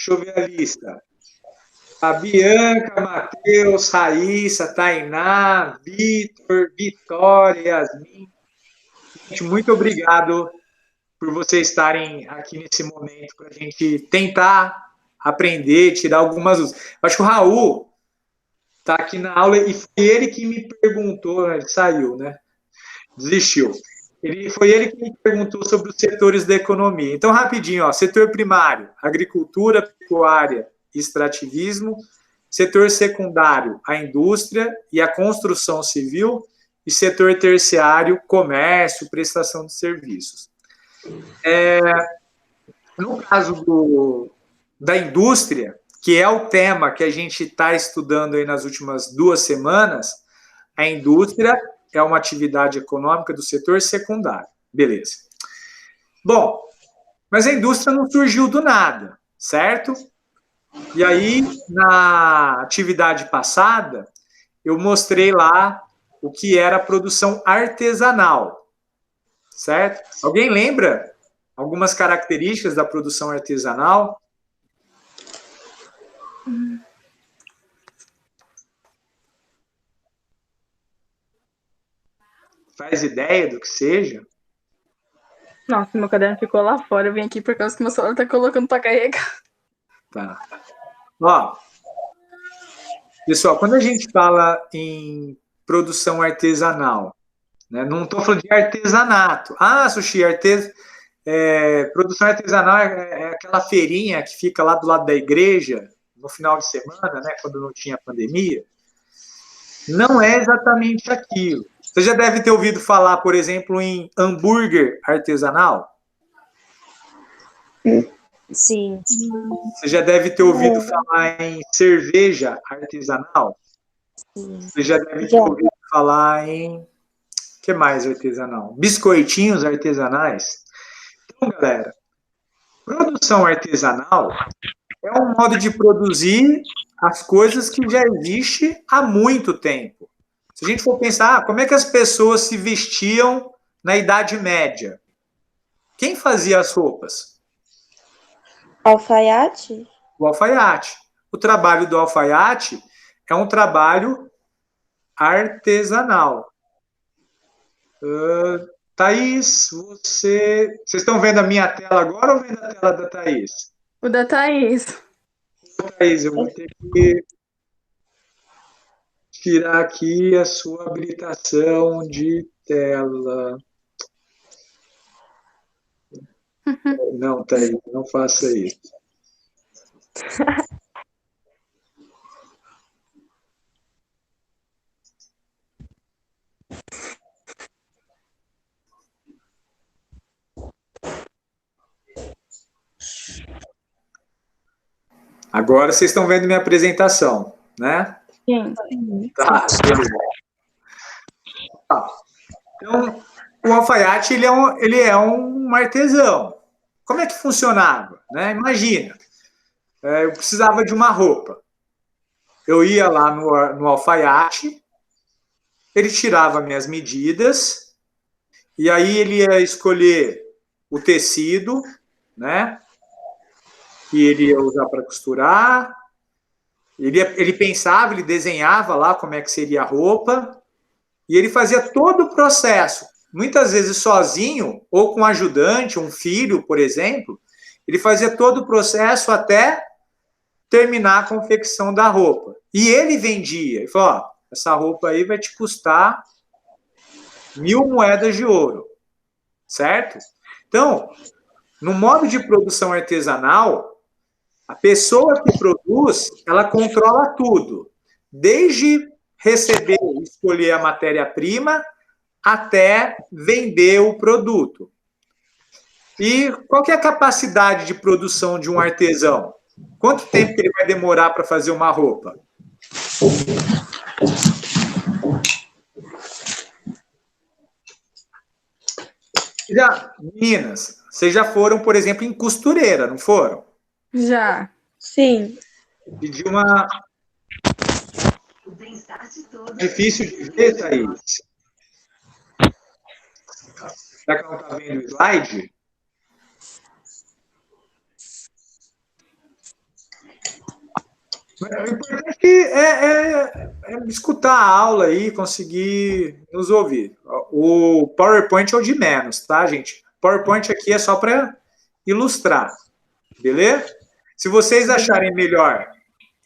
Deixa eu ver a lista. A Bianca, Matheus, Raíssa, Tainá, Vitor, Vitória, Yasmin. Gente, muito obrigado por vocês estarem aqui nesse momento para a gente tentar aprender, tirar algumas dúvidas. Acho que o Raul está aqui na aula e foi ele que me perguntou, ele saiu, né? Desistiu. Foi ele que me perguntou sobre os setores da economia. Então, rapidinho, ó, setor primário, agricultura, pecuária, extrativismo. Setor secundário, a indústria e a construção civil. E setor terciário, comércio, prestação de serviços. No caso da indústria, que é o tema que a gente está estudando aí nas últimas 2 semanas, a indústria é uma atividade econômica do setor secundário. Beleza. Bom, mas a indústria não surgiu do nada, certo? E aí, na atividade passada, eu mostrei lá o que era a produção artesanal, certo? Alguém lembra algumas características da produção artesanal? Faz ideia do que seja? Nossa, meu caderno ficou lá fora. Eu vim aqui por causa que meu celular tá colocando para carregar. Tá. Ó, pessoal, quando a gente fala em produção artesanal, né, não estou falando de artesanato. Ah, Sushi, produção artesanal é aquela feirinha que fica lá do lado da igreja, no final de semana, né, quando não tinha pandemia. Não é exatamente aquilo. Você já deve ter ouvido falar, por exemplo, em hambúrguer artesanal? Sim. Você já deve ter ouvido falar em cerveja artesanal? Sim. Você já deve ter ouvido falar em... O que mais artesanal? Biscoitinhos artesanais. Então, galera, produção artesanal é um modo de produzir as coisas que já existe há muito tempo. Se a gente for pensar, como é que as pessoas se vestiam na Idade Média? Quem fazia as roupas? Alfaiate? O alfaiate. O trabalho do alfaiate é um trabalho artesanal. Thaís, vocês estão vendo a minha tela agora ou vendo a tela da Thaís? O da Thaís. Thaís, eu vou ter que tirar aqui a sua habilitação de tela. Não, Thaís, não faça isso. Agora vocês estão vendo minha apresentação, né? Sim. Tá, beleza. Tá. Então, o alfaiate ele é um artesão. Como é que funcionava? Né? Imagina, eu precisava de uma roupa. Eu ia lá no alfaiate, ele tirava minhas medidas, e aí ele ia escolher o tecido, né? Que ele ia usar para costurar. Ele pensava, ele desenhava lá como é que seria a roupa, e ele fazia todo o processo, muitas vezes sozinho, ou com um ajudante, um filho, por exemplo. Ele fazia todo o processo até terminar a confecção da roupa. E ele vendia. Ele falou, ó, essa roupa aí vai te custar 1.000 moedas de ouro. Certo? Então, no modo de produção artesanal, a pessoa que produz, ela controla tudo. Desde receber e escolher a matéria-prima até vender o produto. E qual que é a capacidade de produção de um artesão? Quanto tempo que ele vai demorar para fazer uma roupa? Meninas, vocês já foram, por exemplo, em costureira, não foram? Já. Sim. Pedi uma... Difícil de ver, Thaís. Será que não está vendo o slide? O importante é escutar a aula aí, conseguir nos ouvir. O PowerPoint é o de menos, tá, gente? PowerPoint aqui é só para ilustrar, beleza? Se vocês acharem melhor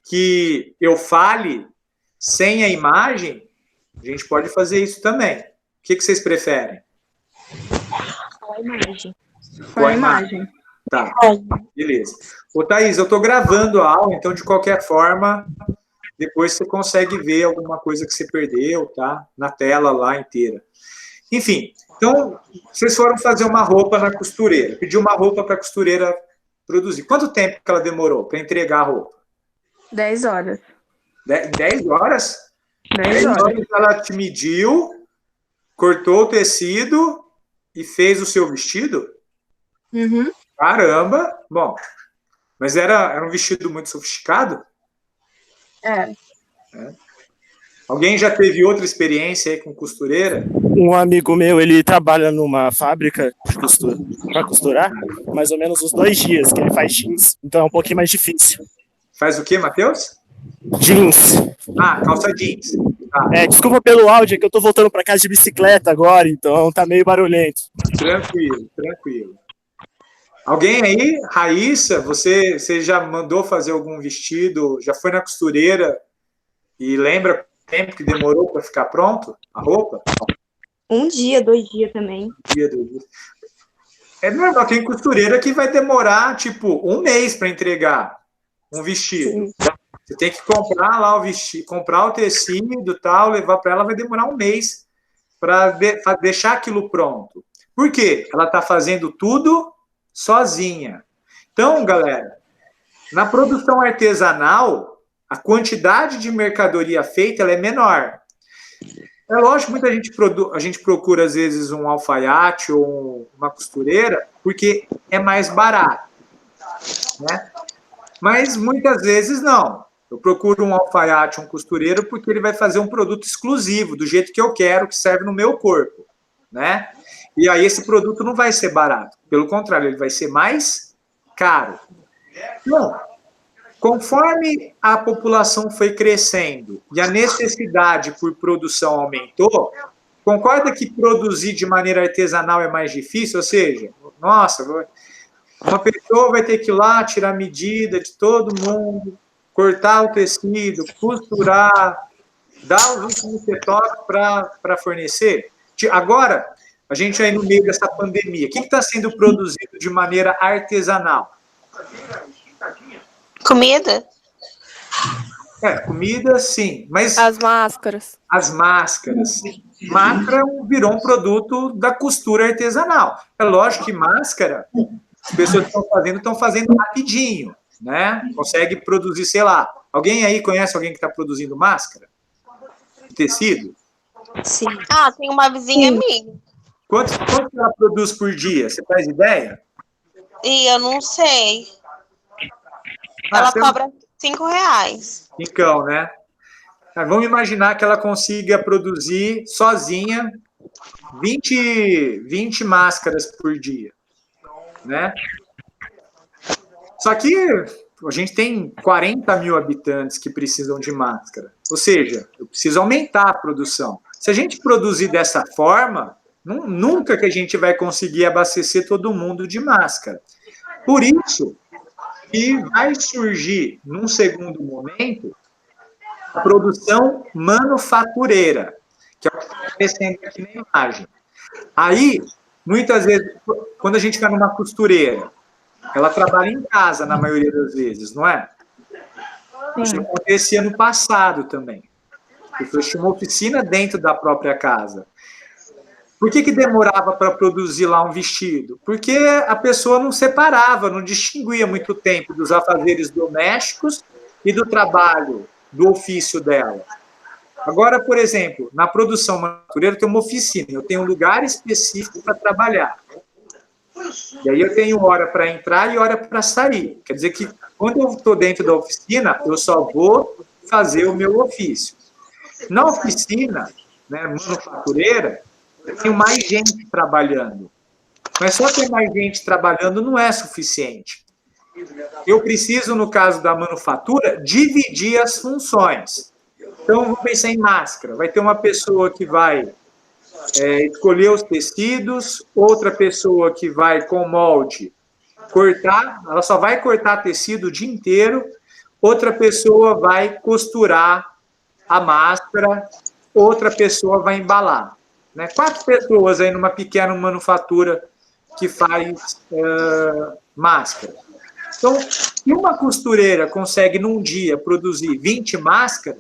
que eu fale sem a imagem, a gente pode fazer isso também. O que vocês preferem? Com a imagem. Com a imagem. Tá, beleza. Ô, Thaís, eu estou gravando a aula, então, de qualquer forma, depois você consegue ver alguma coisa que você perdeu, tá? Na tela lá inteira. Enfim, então, vocês foram fazer uma roupa na costureira, pediu uma roupa para a costureira produzir. Quanto tempo que ela demorou para entregar a roupa? 10 horas. 10 horas? 10 horas. Ela te mediu, cortou o tecido e fez o seu vestido? Uhum. Caramba! Bom, mas era um vestido muito sofisticado? É. Alguém já teve outra experiência aí com costureira? Um amigo meu, ele trabalha numa fábrica de costura, para costurar, mais ou menos uns 2 dias, que ele faz jeans, então é um pouquinho mais difícil. Faz o quê, Matheus? Jeans. Ah, calça jeans. Tá. Desculpa pelo áudio, é que eu tô voltando para casa de bicicleta agora, então tá meio barulhento. Tranquilo, tranquilo. Alguém aí, Raíssa, você já mandou fazer algum vestido, já foi na costureira e lembra o tempo que demorou para ficar pronto a roupa? 1 dia, 2 dias também. Dia, 2 dias. É normal, tem costureira que vai demorar, tipo, 1 mês para entregar um vestido. Sim. Você tem que comprar lá o vestido, comprar o tecido e tal, levar para ela, vai demorar 1 mês para deixar aquilo pronto. Por quê? Ela está fazendo tudo sozinha. Então, galera, na produção artesanal, a quantidade de mercadoria feita ela é menor. É lógico que muita gente a gente procura, às vezes, um alfaiate ou uma costureira, porque é mais barato, né? Mas muitas vezes não. Eu procuro um alfaiate, um costureiro, porque ele vai fazer um produto exclusivo, do jeito que eu quero, que serve no meu corpo, né? E aí esse produto não vai ser barato. Pelo contrário, ele vai ser mais caro. Então, conforme a população foi crescendo e a necessidade por produção aumentou, concorda que produzir de maneira artesanal é mais difícil? Ou seja, nossa, uma pessoa vai ter que ir lá tirar medida de todo mundo, cortar o tecido, costurar, dar os últimos retoques para fornecer. Agora, a gente aí no meio dessa pandemia, o que está sendo produzido de maneira artesanal? Comida? Comida, sim, mas... As máscaras. As máscaras. Máscara virou um produto da costura artesanal. É lógico que máscara, as pessoas que estão fazendo rapidinho, né? Consegue produzir, sei lá. Alguém aí conhece alguém que está produzindo máscara? Tecido? Sim. Ah, tem uma vizinha minha. Quanto ela produz por dia? Você faz ideia? E eu não sei. Ah, Ela você- cobra R$5. Então, né? Vamos imaginar que ela consiga produzir sozinha 20 máscaras por dia, né? Só que a gente tem 40 mil habitantes que precisam de máscara. Ou seja, eu preciso aumentar a produção. Se a gente produzir dessa forma, nunca que a gente vai conseguir abastecer todo mundo de máscara. Por isso que vai surgir, num segundo momento, a produção manufatureira, que é o que está aparecendo aqui na imagem. Aí, muitas vezes, quando a gente vai numa costureira, ela trabalha em casa, na maioria das vezes, não é? Isso acontecia no passado também. As pessoas tinham uma oficina dentro da própria casa. Por que demorava para produzir lá um vestido? Porque a pessoa não separava, não distinguia muito tempo dos afazeres domésticos e do trabalho, do ofício dela. Agora, por exemplo, na produção manufatureira tem uma oficina, eu tenho um lugar específico para trabalhar. E aí eu tenho hora para entrar e hora para sair. Quer dizer que quando eu estou dentro da oficina, eu só vou fazer o meu ofício. Na oficina, né, manufatureira, eu tenho mais gente trabalhando. Mas só ter mais gente trabalhando não é suficiente. eu preciso, no caso da manufatura, dividir as funções. Então, vamos pensar em máscara. Vai ter uma pessoa que vai escolher os tecidos, outra pessoa que vai, com molde, cortar, ela só vai cortar tecido o dia inteiro, outra pessoa vai costurar a máscara, outra pessoa vai embalar. Né? 4 pessoas aí numa pequena manufatura que faz máscara. Então, se uma costureira consegue, num dia, produzir 20 máscaras,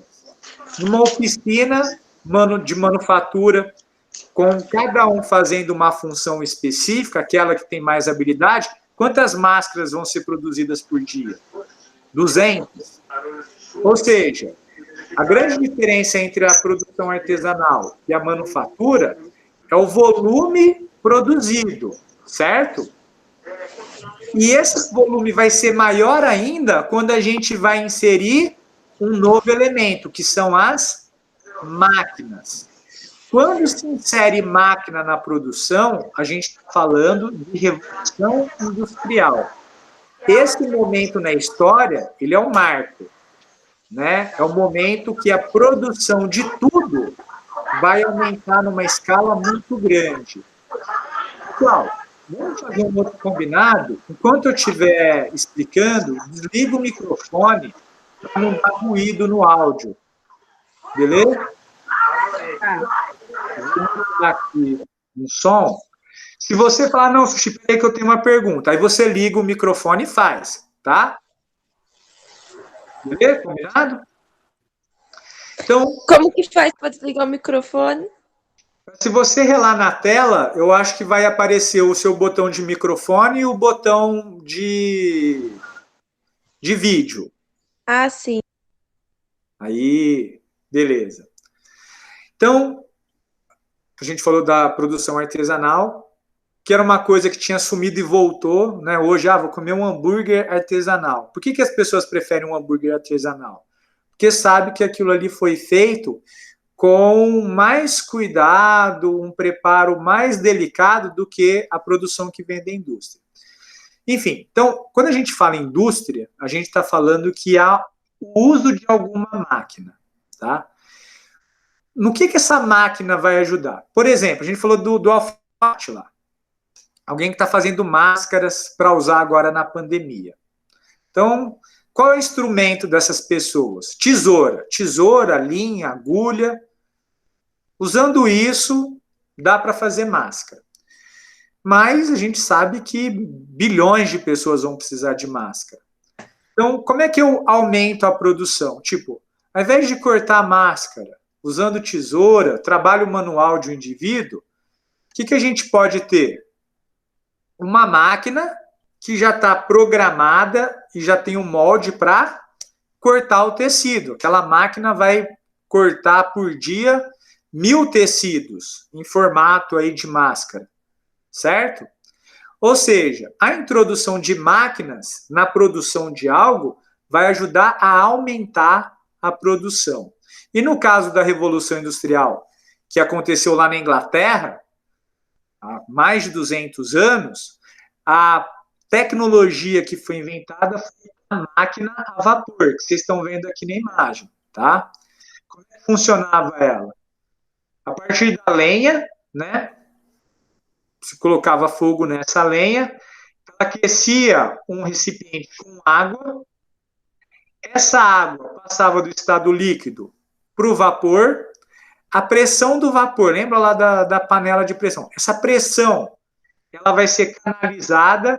numa oficina de manufatura, com cada um fazendo uma função específica, aquela que tem mais habilidade, quantas máscaras vão ser produzidas por dia? 200. Ou seja, a grande diferença entre a produção artesanal e a manufatura é o volume produzido, certo? E esse volume vai ser maior ainda quando a gente vai inserir um novo elemento, que são as máquinas. Quando se insere máquina na produção, a gente está falando de revolução industrial. Esse momento na história, ele é um marco, né? É o momento que a produção de tudo vai aumentar numa escala muito grande. Pessoal, vamos fazer um outro combinado? Enquanto eu estiver explicando, desliga o microfone para não dar ruído no áudio. Beleza? Vou mudar aqui no som. Se você falar, não, Sushi, peraí que eu tenho uma pergunta, aí você liga o microfone e faz, tá? Beleza? Combinado? Então, Como que faz para desligar o microfone? se você relar na tela, eu acho que vai aparecer o seu botão de microfone e o botão de vídeo. Ah, sim. Aí, beleza. Então, a gente falou da produção artesanal, que era uma coisa que tinha sumido e voltou, né? Hoje, vou comer um hambúrguer artesanal. Por que as pessoas preferem um hambúrguer artesanal? Porque sabe que aquilo ali foi feito com mais cuidado, um preparo mais delicado do que a produção que vem da indústria. Enfim, então, quando a gente fala em indústria, a gente está falando que há o uso de alguma máquina, tá? No que essa máquina vai ajudar? Por exemplo, a gente falou do alfaiate lá. Alguém que está fazendo máscaras para usar agora na pandemia. Então, qual é o instrumento dessas pessoas? Tesoura. Tesoura, linha, agulha. Usando isso, dá para fazer máscara. Mas a gente sabe que bilhões de pessoas vão precisar de máscara. Então, como é que eu aumento a produção? Tipo, ao invés de cortar a máscara usando tesoura, trabalho manual de um indivíduo, o que a gente pode ter? Uma máquina que já está programada e já tem um molde para cortar o tecido. Aquela máquina vai cortar por dia 1000 tecidos em formato aí de máscara, certo? Ou seja, a introdução de máquinas na produção de algo vai ajudar a aumentar a produção. E no caso da Revolução Industrial, que aconteceu lá na Inglaterra, há mais de 200 anos, a tecnologia que foi inventada foi a máquina a vapor, que vocês estão vendo aqui na imagem, tá? Como é que funcionava ela? A partir da lenha, né? Se colocava fogo nessa lenha, aquecia um recipiente com água, essa água passava do estado líquido para o vapor, a pressão do vapor, lembra lá da panela de pressão? Essa pressão, ela vai ser canalizada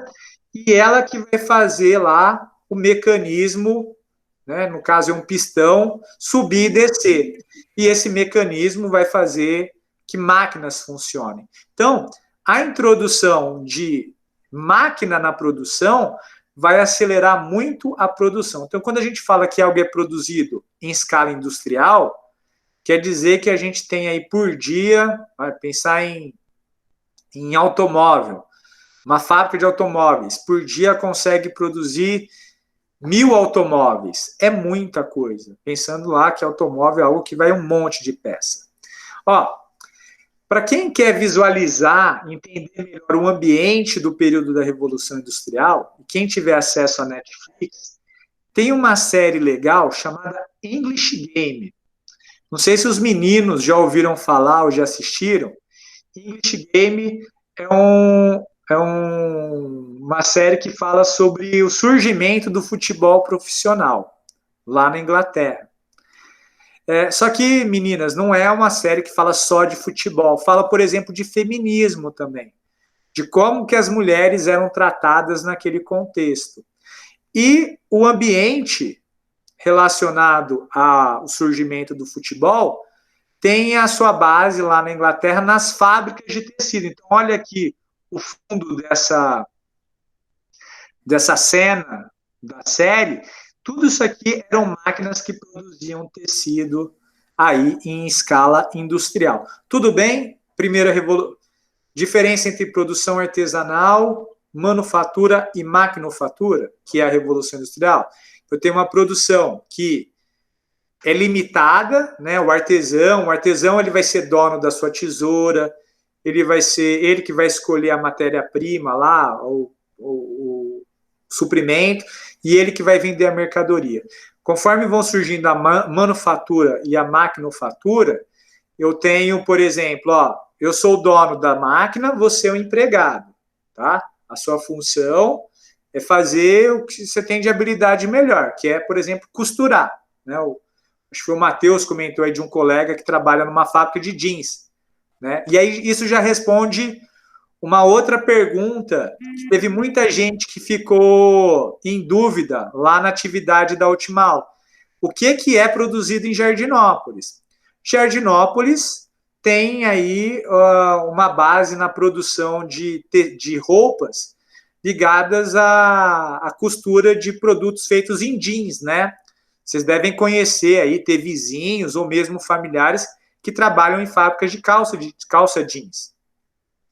e ela que vai fazer lá o mecanismo, né, no caso é um pistão, subir e descer. E esse mecanismo vai fazer que máquinas funcionem. Então, a introdução de máquina na produção vai acelerar muito a produção. Então, quando a gente fala que algo é produzido em escala industrial, quer dizer que a gente tem aí por dia, vai pensar em automóvel, uma fábrica de automóveis, por dia consegue produzir 1000 automóveis. É muita coisa. Pensando lá que automóvel é algo que vai um monte de peça. Ó, Para quem quer visualizar, entender melhor o ambiente do período da Revolução Industrial, quem tiver acesso à Netflix, tem uma série legal chamada English Game. Não sei se os meninos já ouviram falar ou já assistiram. English Game uma série que fala sobre o surgimento do futebol profissional lá na Inglaterra. Só que, meninas, não é uma série que fala só de futebol. Fala, por exemplo, de feminismo também. De como que as mulheres eram tratadas naquele contexto. E o ambiente relacionado ao surgimento do futebol tem a sua base lá na Inglaterra nas fábricas de tecido. Então, olha aqui o fundo dessa cena da série. Tudo isso aqui eram máquinas que produziam tecido aí em escala industrial. Tudo bem? Primeira diferença entre produção artesanal, manufatura e maquinofatura, que é a Revolução Industrial. Eu tenho uma produção que é limitada, né? O artesão ele vai ser dono da sua tesoura, ele vai ser ele que vai escolher a matéria-prima lá, o suprimento, e ele que vai vender a mercadoria. Conforme vão surgindo a manufatura e a maquinofatura, eu tenho, por exemplo, eu sou o dono da máquina, você é o empregado, tá? A sua função é fazer o que você tem de habilidade melhor, que é, por exemplo, costurar, né? Acho que foi o Matheus comentou aí de um colega que trabalha numa fábrica de jeans, né? E aí isso já responde uma outra pergunta, que teve muita gente que ficou em dúvida lá na atividade da Ultimal. O que é produzido em Jardinópolis? Jardinópolis tem aí uma base na produção de roupas ligadas à costura de produtos feitos em jeans, né? Vocês devem conhecer aí, ter vizinhos ou mesmo familiares que trabalham em fábricas de calça jeans.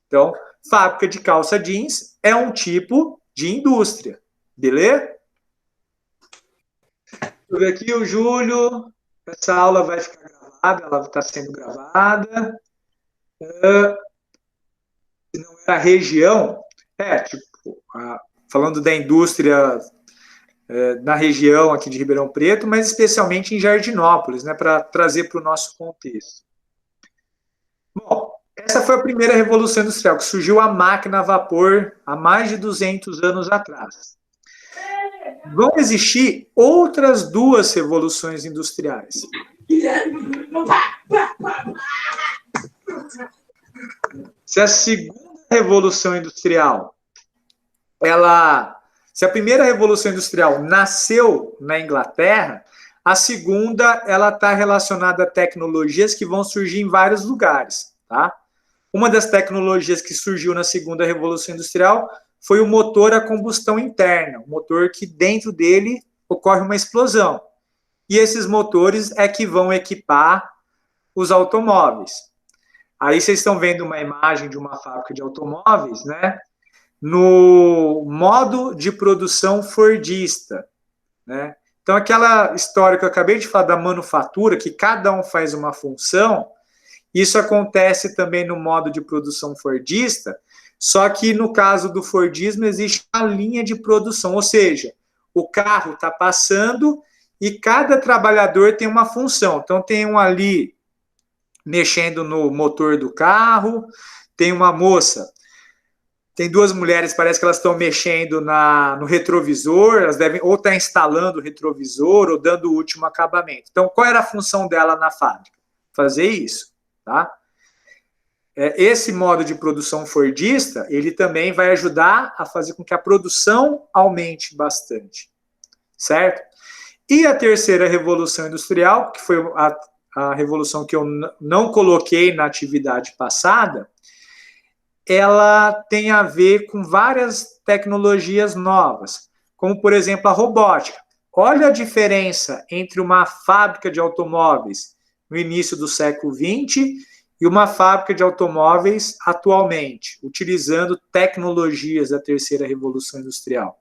Então, fábrica de calça jeans é um tipo de indústria, beleza? Deixa eu ver aqui o Júlio. Essa aula vai ficar gravada, ela está sendo gravada. Se não é a região, falando da indústria na região aqui de Ribeirão Preto, mas especialmente em Jardinópolis, né, para trazer para o nosso contexto. Bom, essa foi a primeira revolução industrial, que surgiu a máquina a vapor há mais de 200 anos atrás. Vão existir outras duas revoluções industriais. Se a segunda revolução industrial, se a primeira revolução industrial nasceu na Inglaterra, a segunda ela está relacionada a tecnologias que vão surgir em vários lugares, tá? Uma das tecnologias que surgiu na segunda revolução industrial foi o motor a combustão interna, um motor que dentro dele ocorre uma explosão. E esses motores é que vão equipar os automóveis. Aí vocês estão vendo uma imagem de uma fábrica de automóveis, né? No modo de produção fordista, né? Então, aquela história que eu acabei de falar da manufatura, que cada um faz uma função, isso acontece também no modo de produção fordista, só que no caso do fordismo existe uma linha de produção, ou seja, o carro está passando e cada trabalhador tem uma função. Então, tem um ali mexendo no motor do carro, tem uma moça, tem duas mulheres, parece que elas estão mexendo no retrovisor, elas devem ou estar instalando o retrovisor ou dando o último acabamento. Então, qual era a função dela na fábrica? Fazer isso, tá? Esse modo de produção fordista, ele também vai ajudar a fazer com que a produção aumente bastante, certo? E a terceira revolução industrial, que foi a revolução que eu não coloquei na atividade passada, ela tem a ver com várias tecnologias novas, como, por exemplo, a robótica. Olha a diferença entre uma fábrica de automóveis no início do século XX e uma fábrica de automóveis atualmente, utilizando tecnologias da terceira revolução industrial.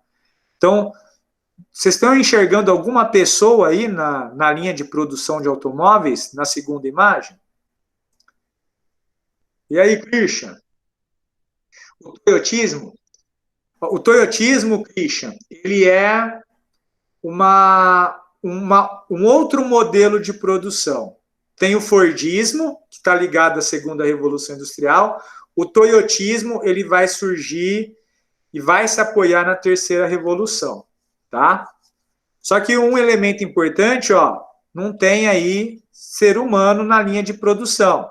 Então, vocês estão enxergando alguma pessoa aí na linha de produção de automóveis, na segunda imagem? E aí, Christian? O toyotismo, Christian, ele é um outro modelo de produção. Tem o fordismo, que está ligado à segunda revolução industrial. O toyotismo, ele vai surgir e vai se apoiar na terceira revolução, tá? Só que um elemento importante, ó, não tem aí ser humano na linha de produção.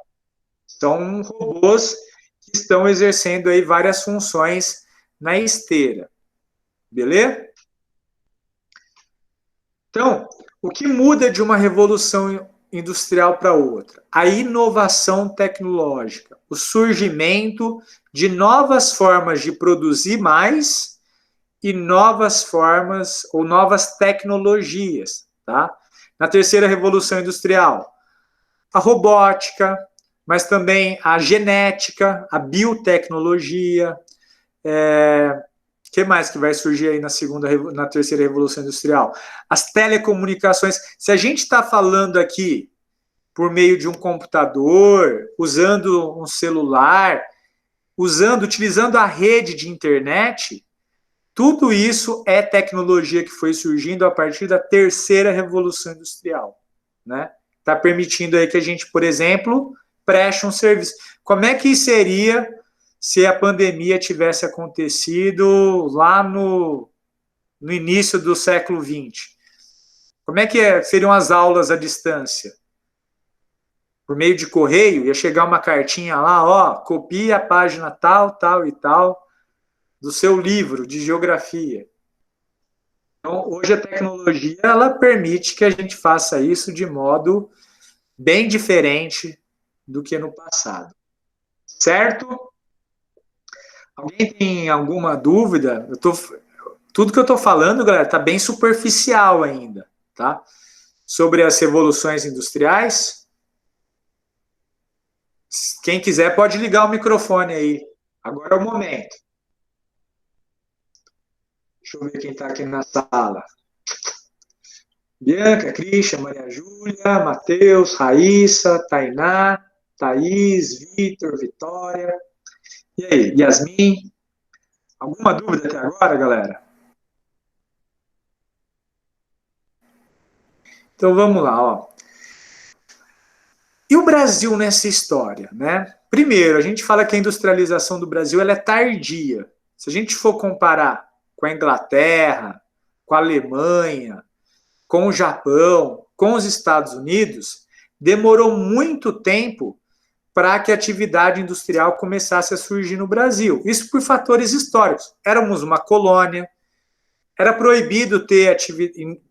São robôs que estão exercendo aí várias funções na esteira. Beleza? Então, o que muda de uma revolução industrial para outra? A inovação tecnológica, o surgimento de novas formas de produzir mais e novas formas ou novas tecnologias, tá? Na terceira revolução industrial, a robótica, mas também a genética, a biotecnologia, que mais que vai surgir aí na terceira revolução industrial? As telecomunicações. Se a gente está falando aqui por meio de um computador, usando um celular, utilizando a rede de internet, tudo isso é tecnologia que foi surgindo a partir da terceira revolução industrial, né? Está permitindo aí que a gente, por exemplo, preste um serviço. Como é que seria se a pandemia tivesse acontecido lá no início do século XX? Como é que seriam as aulas à distância? Por meio de correio, ia chegar uma cartinha lá, ó, copie a página tal, tal e tal do seu livro de geografia. Então, hoje a tecnologia, ela permite que a gente faça isso de modo bem diferente do que no passado. Certo? Alguém tem alguma dúvida? Tudo que eu estou falando, galera, está bem superficial ainda, tá? Sobre as revoluções industriais. Quem quiser pode ligar o microfone aí. Agora é o momento. Deixa eu ver quem está aqui na sala. Bianca, Christian, Maria Júlia, Matheus, Raíssa, Tainá, Thaís, Vitor, Vitória. E aí, Yasmin? Alguma dúvida até agora, galera? Então vamos lá, ó. E o Brasil nessa história, né? Primeiro, a gente fala que a industrialização do Brasil ela é tardia. Se a gente for comparar com a Inglaterra, com a Alemanha, com o Japão, com os Estados Unidos, demorou muito tempo para que a atividade industrial começasse a surgir no Brasil. Isso por fatores históricos. Éramos uma colônia, era proibido ter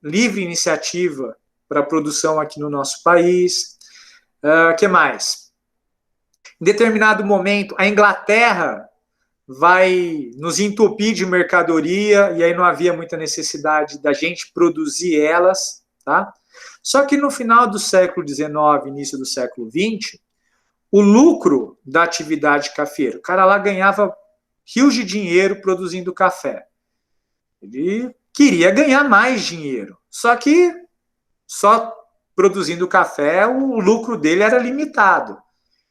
livre iniciativa para a produção aqui no nosso país. Que mais? Em determinado momento, a Inglaterra vai nos entupir de mercadoria e aí não havia muita necessidade da gente produzir elas, tá? Só que no final do século XIX, início do século XX, o lucro da atividade cafeira, o cara lá ganhava rios de dinheiro produzindo café. Ele queria ganhar mais dinheiro, só que só produzindo café o lucro dele era limitado.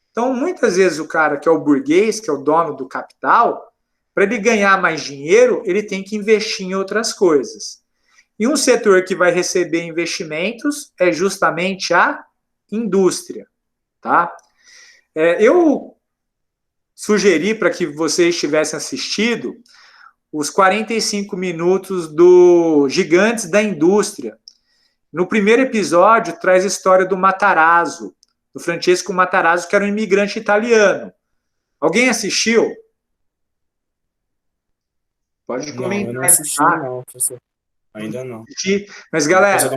Então, muitas vezes o cara que é o burguês, que é o dono do capital, para ele ganhar mais dinheiro, ele tem que investir em outras coisas. E um setor que vai receber investimentos é justamente a indústria, tá? Eu sugeri para que vocês tivessem assistido os 45 minutos do Gigantes da Indústria. No primeiro episódio, traz a história do Matarazzo, do Francesco Matarazzo, que era um imigrante italiano. Alguém assistiu? Pode comentar. Não, eu não assisti, não, professor. Ainda não. Mas, galera,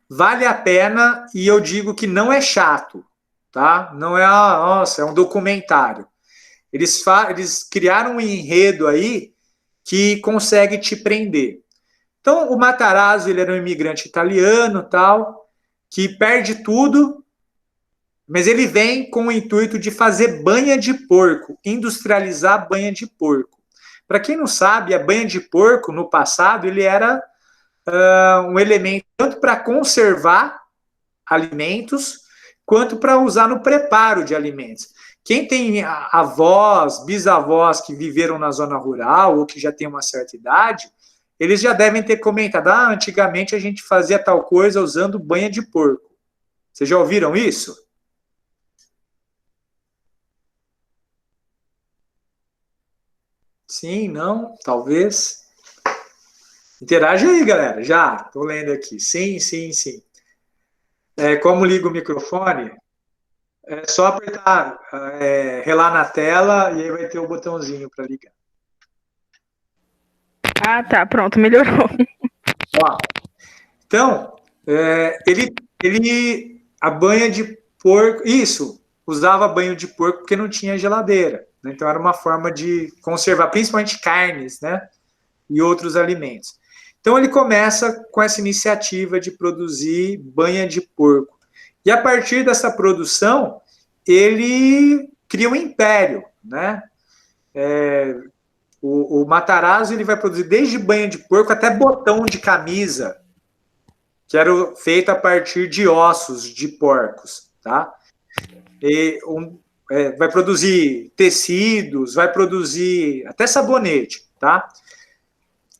vale a pena e eu digo que não é chato, tá? Não é, nossa, é um documentário. Eles criaram um enredo aí que consegue te prender. Então, o Matarazzo, ele era um imigrante italiano, tal, que perde tudo, mas ele vem com o intuito de fazer banha de porco, industrializar a banha de porco. Para quem não sabe, a banha de porco, no passado, ele era um elemento tanto para conservar alimentos, quanto para usar no preparo de alimentos. quem tem avós, bisavós que viveram na zona rural ou que já tem uma certa idade, eles já devem ter comentado, antigamente a gente fazia tal coisa usando banha de porco. Vocês já ouviram isso? Sim, não, talvez. Interage aí, galera. Já, estou lendo aqui. Sim, sim, sim. Como liga o microfone? É só apertar, relar na tela e aí vai ter o botãozinho para ligar. Ah, tá, pronto, melhorou. Ó, então, a banha de porco, isso, usava banho de porco porque não tinha geladeira, né? Então era uma forma de conservar, principalmente carnes, né? E outros alimentos. Então ele começa com essa iniciativa de produzir banha de porco. E a partir dessa produção, ele cria um império, né? O Matarazzo ele vai produzir desde banha de porco até botão de camisa, que era feito a partir de ossos de porcos, tá? Vai produzir tecidos, vai produzir até sabonete, tá?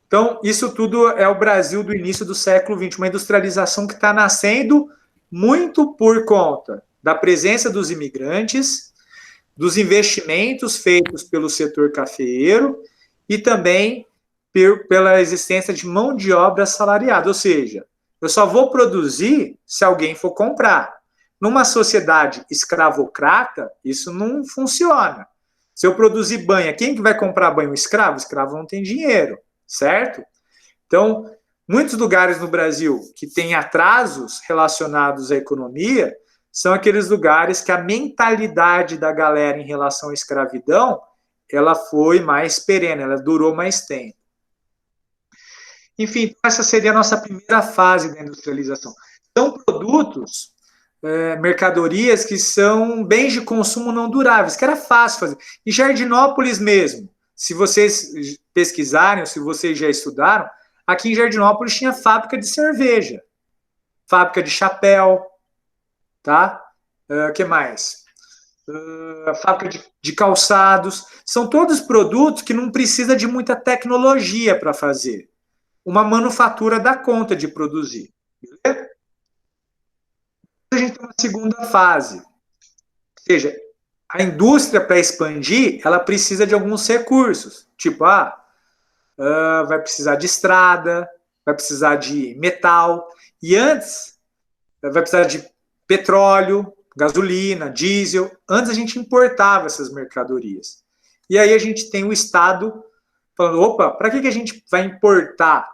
Então, isso tudo é o Brasil do início do século XX, uma industrialização que está nascendo muito por conta da presença dos imigrantes, dos investimentos feitos pelo setor cafeeiro e também pela existência de mão de obra assalariada, ou seja, eu só vou produzir se alguém for comprar. Numa sociedade escravocrata, isso não funciona. Se eu produzir banha, quem que vai comprar banho? O escravo? O escravo não tem dinheiro, certo? Então, muitos lugares no Brasil que têm atrasos relacionados à economia são aqueles lugares que a mentalidade da galera em relação à escravidão, ela foi mais perene, ela durou mais tempo. Enfim, essa seria a nossa primeira fase da industrialização. São produtos, mercadorias que são bens de consumo não duráveis, que era fácil fazer. Em Jardinópolis mesmo, se vocês pesquisarem, ou se vocês já estudaram, aqui em Jardinópolis tinha fábrica de cerveja, fábrica de chapéu, tá? Que mais? Fábrica de calçados. São todos produtos que não precisa de muita tecnologia para fazer. Uma manufatura dá conta de produzir. Beleza? A gente tem uma segunda fase. Ou seja, a indústria, para expandir, ela precisa de alguns recursos. Tipo, vai precisar de estrada, vai precisar de metal. E antes, vai precisar de petróleo, gasolina, diesel. Antes a gente importava essas mercadorias. E aí a gente tem o Estado falando, opa, para que a gente vai importar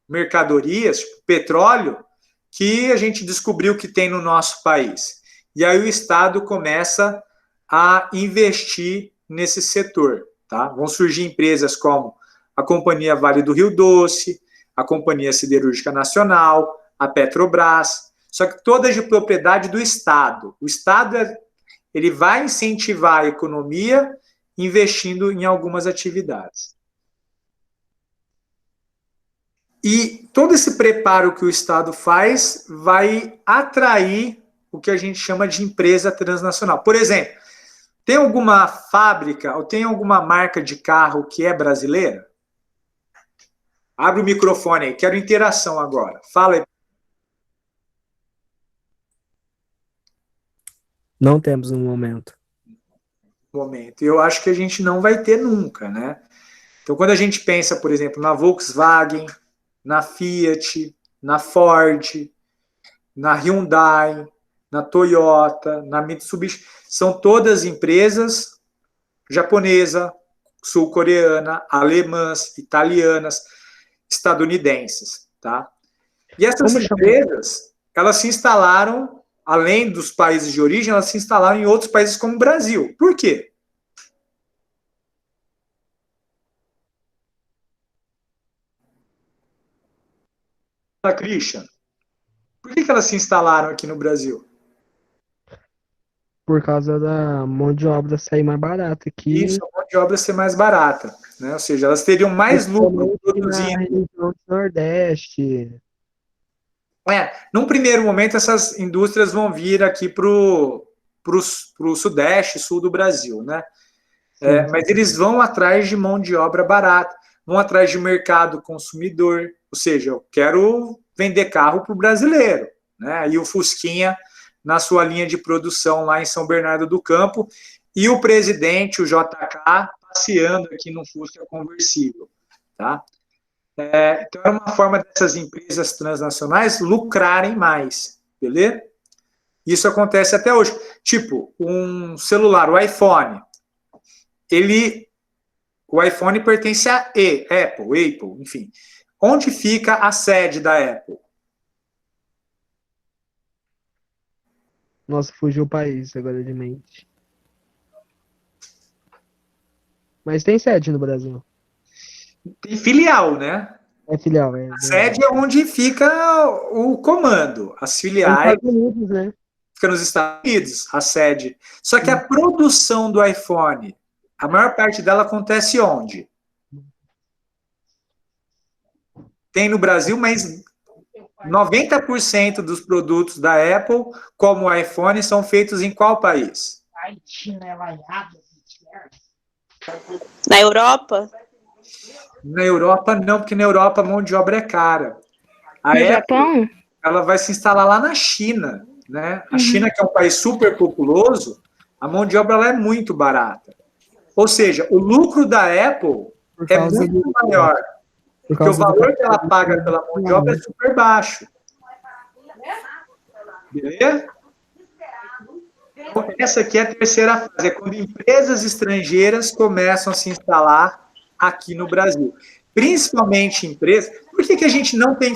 mercadorias, tipo petróleo, que a gente descobriu que tem no nosso país? E aí o Estado começa a investir nesse setor, tá? Vão surgir empresas como a Companhia Vale do Rio Doce, a Companhia Siderúrgica Nacional, a Petrobras, só que todas de propriedade do Estado. O Estado ele vai incentivar a economia investindo em algumas atividades. E todo esse preparo que o Estado faz vai atrair o que a gente chama de empresa transnacional. Por exemplo, tem alguma fábrica ou tem alguma marca de carro que é brasileira? Abre o microfone aí, quero interação agora. Fala aí. Não temos no momento. Eu acho que a gente não vai ter nunca, né? Então, quando a gente pensa, por exemplo, na Volkswagen, na Fiat, na Ford, na Hyundai, na Toyota, na Mitsubishi, são todas empresas japonesa, sul-coreana, alemãs, italianas, estadunidenses, tá? E essas empresas, elas se instalaram, além dos países de origem, elas se instalaram em outros países como o Brasil. Por quê? Christian, por que elas se instalaram aqui no Brasil? Por causa da mão de obra sair mais barata aqui. Isso, a mão de obra ser mais barata, né? Ou seja, elas teriam mais lucro produzindo. Na região do Nordeste. Num primeiro momento, essas indústrias vão vir aqui para o para o sudeste, sul do Brasil, né? Mas eles vão atrás de mão de obra barata, vão atrás de mercado consumidor, ou seja, eu quero vender carro para o brasileiro, né? E o Fusquinha na sua linha de produção lá em São Bernardo do Campo, e o presidente, o JK, passeando aqui no Fusca conversível, tá? Então, é uma forma dessas empresas transnacionais lucrarem mais, beleza? Isso acontece até hoje. Tipo, um celular, o iPhone, o iPhone pertence a Apple, enfim. Onde fica a sede da Apple? Nossa, fugiu o país agora de mente. Mas tem sede no Brasil. Tem filial, né? É filial, A sede é onde fica o comando. As Nos filiais Estados Unidos, né? ficam nos Estados Unidos, a sede. Só que a produção do iPhone, a maior parte dela acontece onde? Tem no Brasil, mas 90% dos produtos da Apple, como o iPhone, são feitos em qual país? Na Europa? Na Europa, não, porque na Europa a mão de obra é cara. A No Apple, Japão? ela vai se instalar lá na China, né? A China, que é um país super populoso, a mão de obra lá é muito barata. Ou seja, o lucro da Apple Por é causa muito do- maior, Por porque o causa do valor que ela paga pela mão de obra é super baixo. Beleza? Então, essa aqui é a terceira fase, é quando empresas estrangeiras começam a se instalar aqui no Brasil. Principalmente empresas. Por que a gente não tem.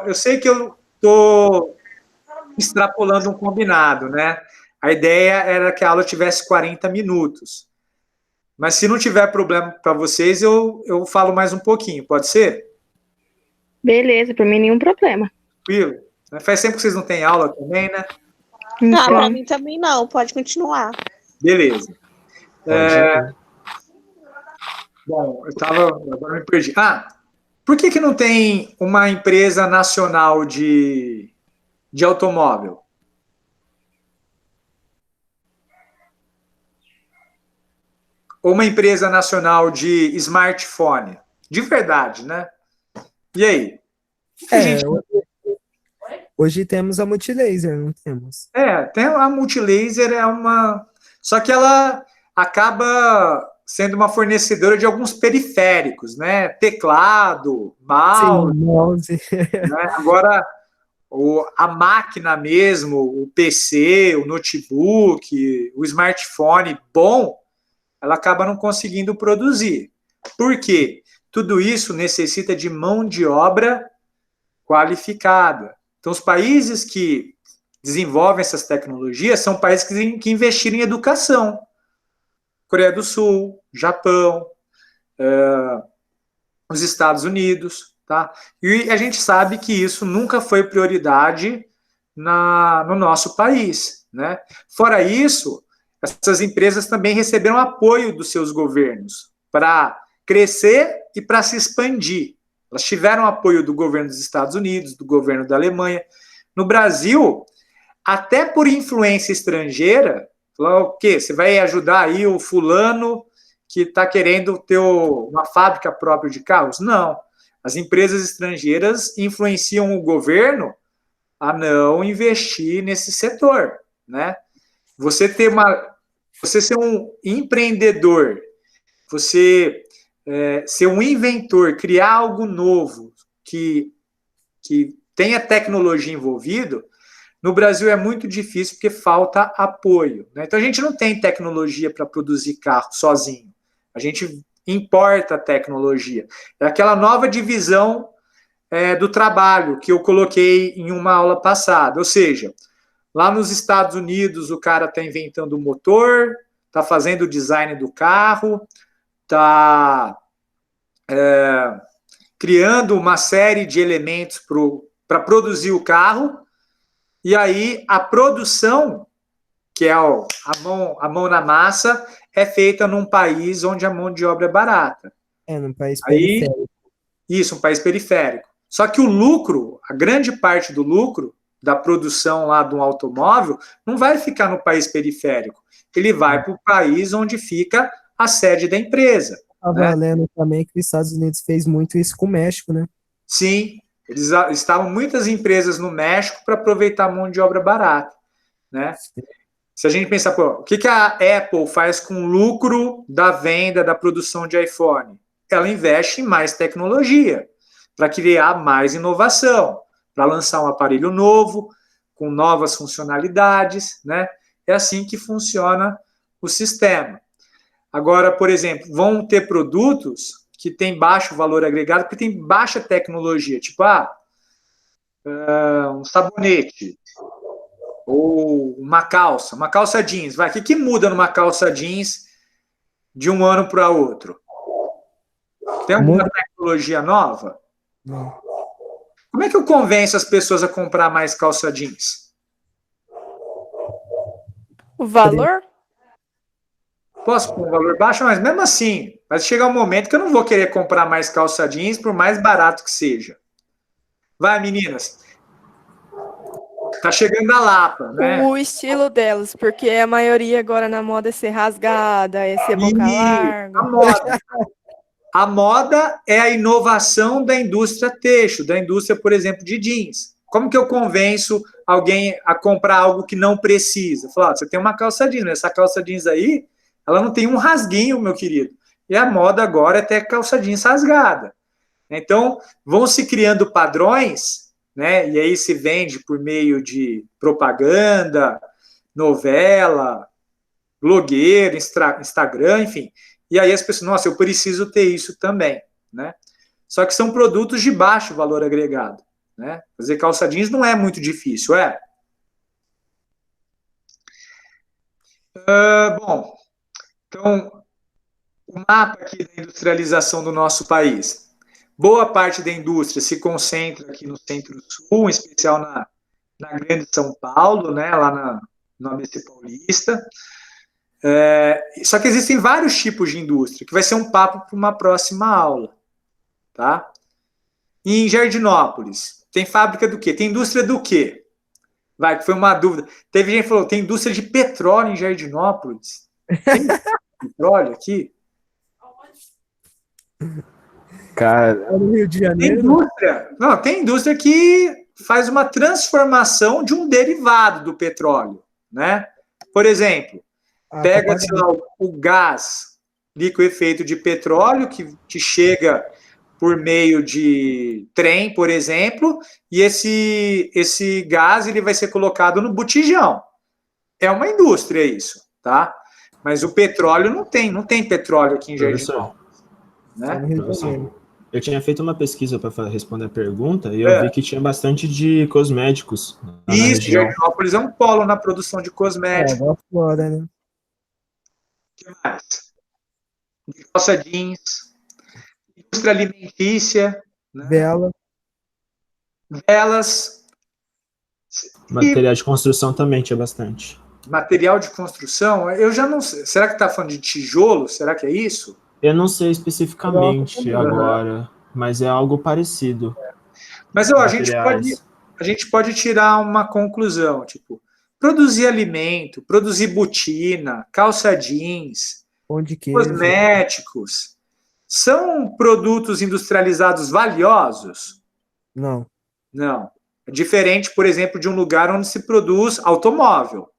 Eu sei que eu estou extrapolando um combinado, né? A ideia era que a aula tivesse 40 minutos. Mas se não tiver problema para vocês, eu falo mais um pouquinho, pode ser? Beleza, pra mim nenhum problema. Tranquilo? Faz tempo que vocês não têm aula também, né? Ah, pra Então, mim também não, pode continuar. Beleza. Pode ir. Bom, agora me perdi. Por que não tem uma empresa nacional de automóvel? Ou uma empresa nacional de smartphone? De verdade, né? E aí? Hoje temos a Multilaser, não temos? Tem a Multilaser, só que ela acaba sendo uma fornecedora de alguns periféricos, né? Teclado, mouse. Sim, mouse. Né? Agora, a máquina mesmo, o PC, o notebook, o smartphone bom, ela acaba não conseguindo produzir. Por quê? Tudo isso necessita de mão de obra qualificada. Então, os países que desenvolvem essas tecnologias são países que investiram em educação. Coreia do Sul, Japão, os Estados Unidos, tá? E a gente sabe que isso nunca foi prioridade no nosso país, né? Fora isso, essas empresas também receberam apoio dos seus governos para crescer e para se expandir. Elas tiveram apoio do governo dos Estados Unidos, do governo da Alemanha. No Brasil, até por influência estrangeira, falou o quê? Você vai ajudar aí o fulano que está querendo ter uma fábrica própria de carros? Não. As empresas estrangeiras influenciam o governo a não investir nesse setor, né? Você ser um empreendedor, você ser um inventor, criar algo novo que tenha tecnologia envolvido, no Brasil é muito difícil porque falta apoio, né? Então a gente não tem tecnologia para produzir carro sozinho. A gente importa a tecnologia. É aquela nova divisão do trabalho que eu coloquei em uma aula passada. Ou seja, lá nos Estados Unidos o cara está inventando o motor, está fazendo o design do carro, está criando uma série de elementos para produzir o carro, e aí a produção, que é a mão na massa, é feita num país onde a mão de obra é barata. Num país periférico. Isso, um país periférico. Só que o lucro, a grande parte do lucro, da produção lá de um automóvel não vai ficar no país periférico. Ele vai para o país onde fica a sede da empresa. Estava lendo também que os Estados Unidos fez muito isso com o México, né? Sim, estavam muitas empresas no México para aproveitar a mão de obra barata, né? Se a gente pensar, pô, o que a Apple faz com o lucro da venda, da produção de iPhone? Ela investe em mais tecnologia para criar mais inovação, para lançar um aparelho novo, com novas funcionalidades, né? É assim que funciona o sistema. Agora, por exemplo, vão ter produtos que têm baixo valor agregado, porque tem baixa tecnologia, tipo, um sabonete, ou uma calça jeans. Vai, o que muda numa calça jeans de um ano para outro? Tem alguma tecnologia nova? Não. Como é que eu convenço as pessoas a comprar mais calça jeans? O valor? Posso pôr um valor baixo, mas mesmo assim, vai chegar um momento que eu não vou querer comprar mais calça jeans, por mais barato que seja. Vai, meninas. Tá chegando a Lapa, né? O estilo delas, porque a maioria agora na moda é ser rasgada, é ser boca larga. A moda. A moda é a inovação da indústria têxtil, da indústria, por exemplo, de jeans. Como que eu convenço alguém a comprar algo que não precisa? Falar, você tem uma calça jeans, essa calça jeans aí, ela não tem um rasguinho, meu querido. E a moda agora é ter calça jeans rasgada. Então, vão se criando padrões, né? E aí se vende por meio de propaganda, novela, blogueiro, Instagram, enfim. E aí as pessoas, nossa, eu preciso ter isso também, né? Só que são produtos de baixo valor agregado, né? Fazer calça jeans não é muito difícil, é? Bom, então, o mapa aqui da industrialização do nosso país. Boa parte da indústria se concentra aqui no Centro-Sul, em especial na Grande São Paulo, né? Lá no ABC Paulista. Só que existem vários tipos de indústria, que vai ser um papo para uma próxima aula, tá? E em Jardinópolis, tem fábrica do quê? Tem indústria do quê? Vai, que foi uma dúvida. Teve gente que falou, tem indústria de petróleo em Jardinópolis? Tem petróleo aqui? Cara, no Rio de Janeiro. Tem indústria que faz uma transformação de um derivado do petróleo, né? Por exemplo, pega o gás liquefeito de petróleo que chega por meio de trem, por exemplo, e esse gás ele vai ser colocado no botijão. É uma indústria isso, tá? Mas o petróleo não tem petróleo aqui em Jardinópolis, né? Professor, eu tinha feito uma pesquisa para responder a pergunta e eu vi que tinha bastante de cosméticos. Isso, Jardinópolis é um polo na produção de cosméticos. Fora, né? O que mais? De calça jeans, indústria alimentícia, né? Velas. Material de construção também tinha bastante. Material de construção, eu já não sei. Será que está falando de tijolo? Será que é isso? Eu não sei especificamente agora, mas é algo parecido. Mas a gente pode tirar uma conclusão, tipo, produzir alimento, produzir botina, calça jeans, cosméticos, são produtos industrializados valiosos? Não. Não. É diferente, por exemplo, de um lugar onde se produz automóvel,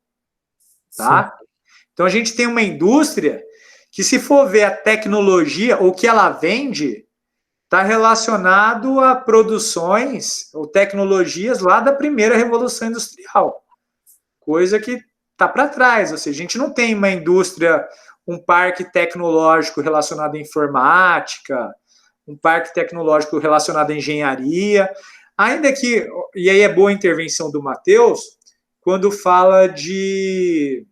tá? Sim. Então a gente tem uma indústria que, se for ver a tecnologia ou que ela vende, está relacionado a produções ou tecnologias lá da primeira Revolução Industrial. Coisa que está para trás. Ou seja, a gente não tem uma indústria, um parque tecnológico relacionado à informática, um parque tecnológico relacionado à engenharia. Ainda que, e aí é boa a intervenção do Matheus, quando fala de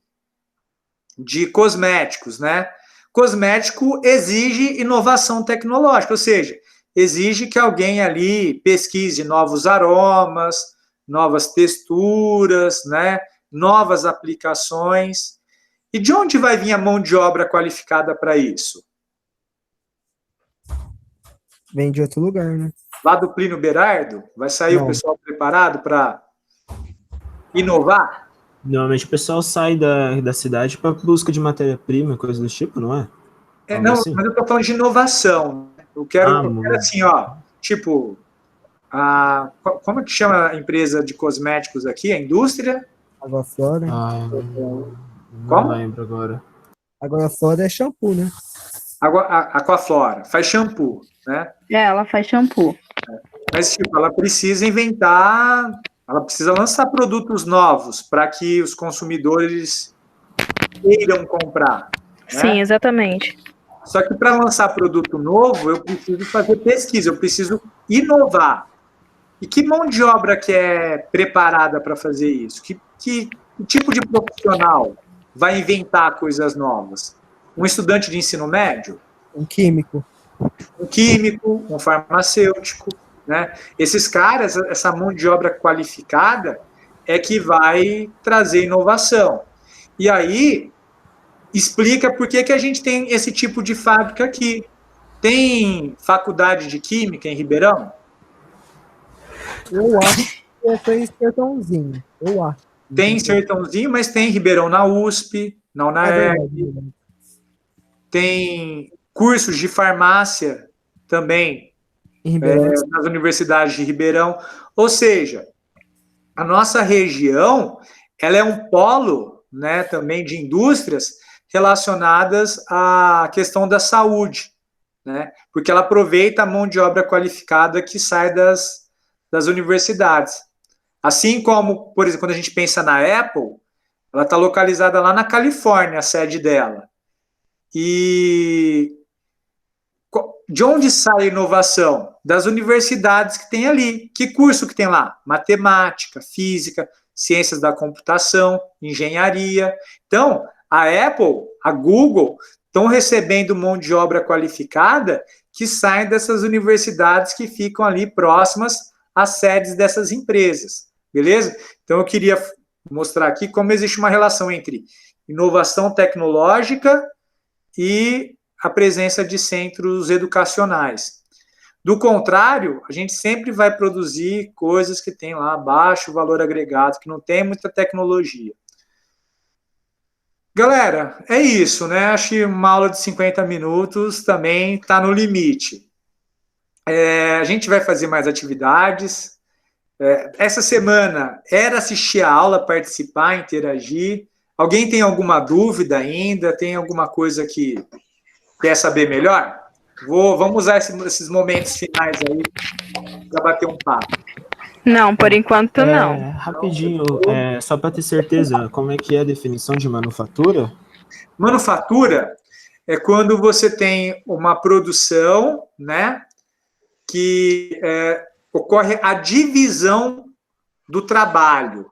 cosméticos, né? Cosmético exige inovação tecnológica, ou seja, exige que alguém ali pesquise novos aromas, novas texturas, né? Novas aplicações. E de onde vai vir a mão de obra qualificada para isso? Vem de outro lugar, né? Lá do Plínio Berardo? Vai sair o pessoal preparado para inovar? Normalmente o pessoal sai da cidade para busca de matéria-prima, coisa do tipo, não é? Algo Não, assim? mas eu estou falando de inovação. Eu quero assim, ó, tipo, como é que chama a empresa de cosméticos aqui? A indústria? Água Flora. Não lembro agora. Água Flora é shampoo, né? Aquaflora, faz shampoo, né? Ela faz shampoo. Mas, tipo, ela precisa inventar, ela precisa lançar produtos novos para que os consumidores queiram comprar. Né? Sim, exatamente. Só que para lançar produto novo, eu preciso fazer pesquisa, eu preciso inovar. E que mão de obra que é preparada para fazer isso? Que tipo de profissional vai inventar coisas novas? Um estudante de ensino médio? Um químico. Um químico, um farmacêutico, né? Esses caras, essa mão de obra qualificada é que vai trazer inovação. E aí, explica por que a gente tem esse tipo de fábrica aqui. Tem faculdade de química em Ribeirão? Eu acho que é só em Sertãozinho. Eu acho. Tem em Sertãozinho, mas tem em Ribeirão na USP, na UNAERJ. Tem cursos de farmácia também nas universidades de Ribeirão. Ou seja, a nossa região ela é um polo, né, também de indústrias relacionadas à questão da saúde, né, porque ela aproveita a mão de obra qualificada que sai das universidades. Assim como, por exemplo, quando a gente pensa na Apple, ela está localizada lá na Califórnia, a sede dela. E de onde sai a inovação? Das universidades que tem ali. Que curso que tem lá? Matemática, física, ciências da computação, engenharia. Então, a Apple, a Google, estão recebendo mão de obra qualificada que sai dessas universidades que ficam ali próximas às sedes dessas empresas. Beleza? Então, eu queria mostrar aqui como existe uma relação entre inovação tecnológica e a presença de centros educacionais. Do contrário, a gente sempre vai produzir coisas que têm lá baixo valor agregado, que não tem muita tecnologia. Galera, é isso, né? Acho que uma aula de 50 minutos também está no limite. A gente vai fazer mais atividades. Essa semana era assistir a aula, participar, interagir. Alguém tem alguma dúvida ainda? Tem alguma coisa que quer saber melhor? Vamos usar esses momentos finais aí para bater um papo. Não, por enquanto não. Rapidinho, só para ter certeza, como é que é a definição de manufatura? Manufatura é quando você tem uma produção, né, que ocorre a divisão do trabalho,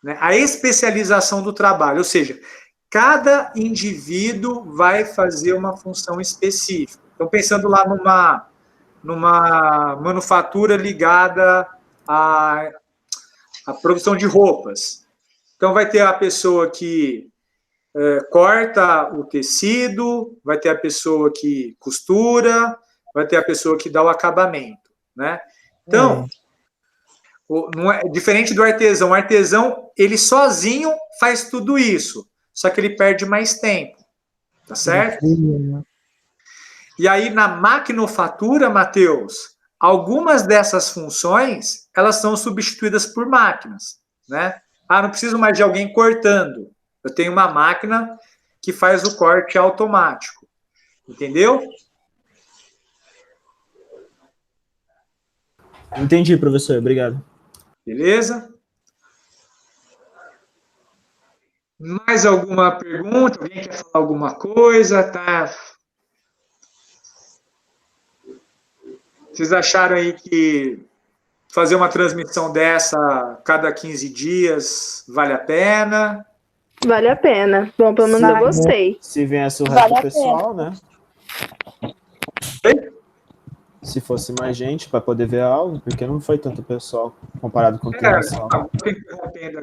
né, a especialização do trabalho, ou seja, cada indivíduo vai fazer uma função específica. Então, pensando lá numa manufatura ligada à produção de roupas. Então, vai ter a pessoa que corta o tecido, vai ter a pessoa que costura, vai ter a pessoa que dá o acabamento, né? Então, não é diferente do artesão. O artesão, ele sozinho faz tudo isso, só que ele perde mais tempo, tá certo? E aí, na maquinofatura, Matheus, algumas dessas funções, elas são substituídas por máquinas, né? Não preciso mais de alguém cortando. Eu tenho uma máquina que faz o corte automático. Entendeu? Entendi, professor. Obrigado. Beleza? Mais alguma pergunta? Alguém quer falar alguma coisa? Tá? Vocês acharam aí que fazer uma transmissão dessa cada 15 dias vale a pena? Vale a pena. Bom, pelo menos eu gostei. Se viesse o resto do pessoal, né? Se fosse mais gente para poder ver a aula, porque não foi tanto pessoal comparado com o que Interrompendo